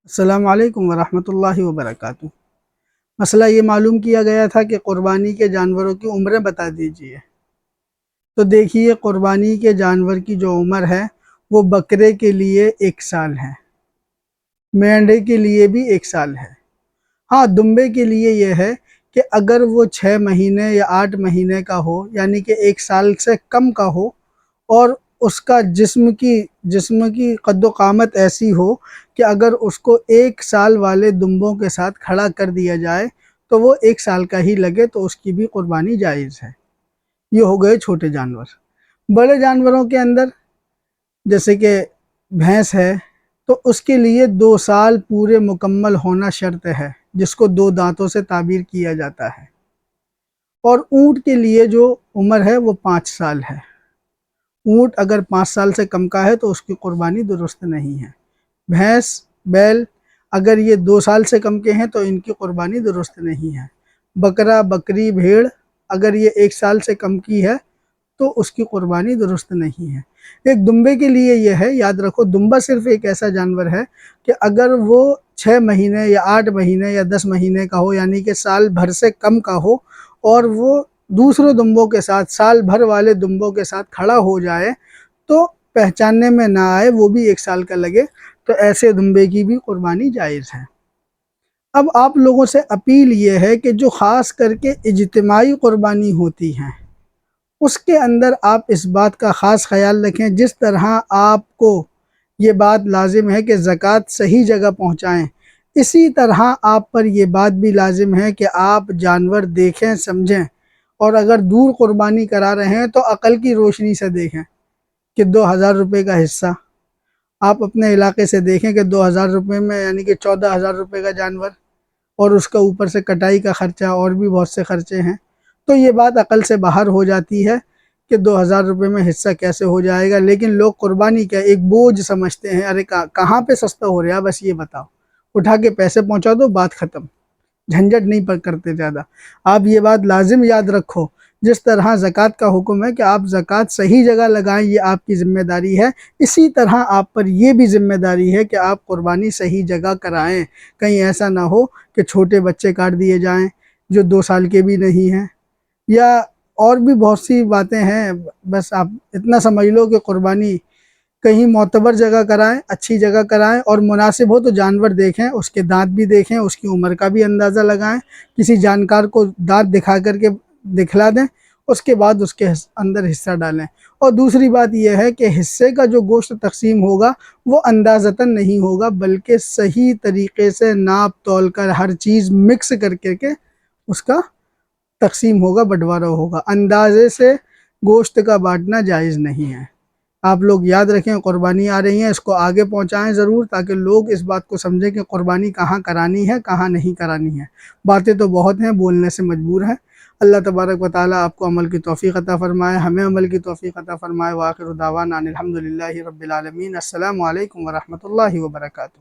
السلام علیکم ورحمۃ اللہ وبرکاتہ۔ مسئلہ یہ معلوم کیا گیا تھا کہ قربانی کے جانوروں کی عمریں بتا دیجئے۔ تو دیکھیے، قربانی کے جانور کی جو عمر ہے وہ بکرے کے لیے 1 سال ہے، مینڈے کے لیے بھی 1 سال ہے۔ ہاں، دمبے کے لیے یہ ہے کہ اگر وہ 6 مہینے یا 8 مہینے کا ہو، یعنی کہ 1 سال سے کم کا ہو، اور اس کا جسم کی قد و قامت ایسی ہو کہ اگر اس کو 1 سال والے دمبوں کے ساتھ کھڑا کر دیا جائے تو وہ 1 سال کا ہی لگے، تو اس کی بھی قربانی جائز ہے۔ یہ ہو گئے چھوٹے جانور۔ بڑے جانوروں کے اندر جیسے کہ بھینس ہے، تو اس کے لیے 2 سال پورے مکمل ہونا شرط ہے، جس کو 2 دانتوں سے تعبیر کیا جاتا ہے۔ اور اونٹ کے لیے جو عمر ہے وہ 5 سال ہے۔ اونٹ اگر 5 سال سے کم کا ہے تو اس کی قربانی درست نہیں ہے۔ بھینس، بیل اگر یہ 2 سال سے کم کے ہیں تو ان کی قربانی درست نہیں ہے۔ بکرا، بکری، بھیڑ اگر یہ 1 سال سے کم کی ہے تو اس کی قربانی درست نہیں ہے۔ ایک دمبے کے لیے یہ ہے، یاد رکھو، دمبا صرف ایک ایسا جانور ہے کہ اگر وہ 6 مہینے یا 8 مہینے یا 10 مہینے کا ہو، یعنی کہ سال بھر سے کم کا ہو، اور وہ دوسرے دمبوں کے ساتھ، سال بھر والے دمبوں کے ساتھ کھڑا ہو جائے تو پہچاننے میں نہ آئے، وہ بھی 1 سال کا لگے، تو ایسے دمبے کی بھی قربانی جائز ہے۔ اب آپ لوگوں سے اپیل یہ ہے کہ جو خاص کر کے اجتماعی قربانی ہوتی ہیں، اس کے اندر آپ اس بات کا خاص خیال رکھیں، جس طرح آپ کو یہ بات لازم ہے کہ زکوٰۃ صحیح جگہ پہنچائیں، اسی طرح آپ پر یہ بات بھی لازم ہے کہ آپ جانور دیکھیں، سمجھیں، اور اگر دور قربانی کرا رہے ہیں تو عقل کی روشنی سے دیکھیں کہ 2000 روپے کا حصہ آپ اپنے علاقے سے دیکھیں کہ 2000 روپے میں یعنی کہ 14000 روپے کا جانور، اور اس کا اوپر سے کٹائی کا خرچہ اور بھی بہت سے خرچے ہیں، تو یہ بات عقل سے باہر ہو جاتی ہے کہ 2000 روپے میں حصہ کیسے ہو جائے گا۔ لیکن لوگ قربانی کا ایک بوجھ سمجھتے ہیں، ارے کہاں پہ سستا ہو رہا ہے، بس یہ بتاؤ، اٹھا کے پیسے پہنچا دو، بات ختم، جھنجھٹ نہیں پر کرتے زیادہ۔ آپ یہ بات لازم یاد رکھو، جس طرح زکوٰۃ کا حکم ہے کہ آپ زکوٰۃ صحیح جگہ لگائیں، یہ آپ کی ذمہ داری ہے، اسی طرح آپ پر یہ بھی ذمہ داری ہے کہ آپ قربانی صحیح جگہ کرائیں۔ کہیں ایسا نہ ہو کہ چھوٹے بچے کاٹ دیے جائیں جو 2 سال کے بھی نہیں ہیں، یا اور بھی بہت سی باتیں ہیں۔ بس آپ اتنا سمجھ لو کہ قربانی کہیں معتبر جگہ کرائیں، اچھی جگہ کرائیں، اور مناسب ہو تو جانور دیکھیں، اس کے دانت بھی دیکھیں، اس کی عمر کا بھی اندازہ لگائیں، کسی جانکار کو دانت دکھا کر کے دکھلا دیں، اس کے بعد اس کے اندر حصہ ڈالیں۔ اور دوسری بات یہ ہے کہ حصے کا جو گوشت تقسیم ہوگا وہ اندازتاً نہیں ہوگا، بلکہ صحیح طریقے سے ناپ تول کر ہر چیز مکس کر کے اس کا تقسیم ہوگا، بٹوارا ہوگا۔ اندازے سے گوشت کا بانٹنا جائز نہیں ہے۔ آپ لوگ یاد رکھیں، قربانی آ رہی ہیں، اس کو آگے پہنچائیں ضرور، تاکہ لوگ اس بات کو سمجھیں کہ قربانی کہاں کرانی ہے، کہاں نہیں کرانی ہے۔ باتیں تو بہت ہیں، بولنے سے مجبور ہیں۔ اللہ تبارک و تعالیٰ آپ کو عمل کی توفیق عطا فرمائے، ہمیں عمل کی توفیق عطا فرمائے۔ وآخر دعوانا ان الحمدللہ رب العالمین۔ السلام علیکم ورحمۃ اللہ وبرکاتہ۔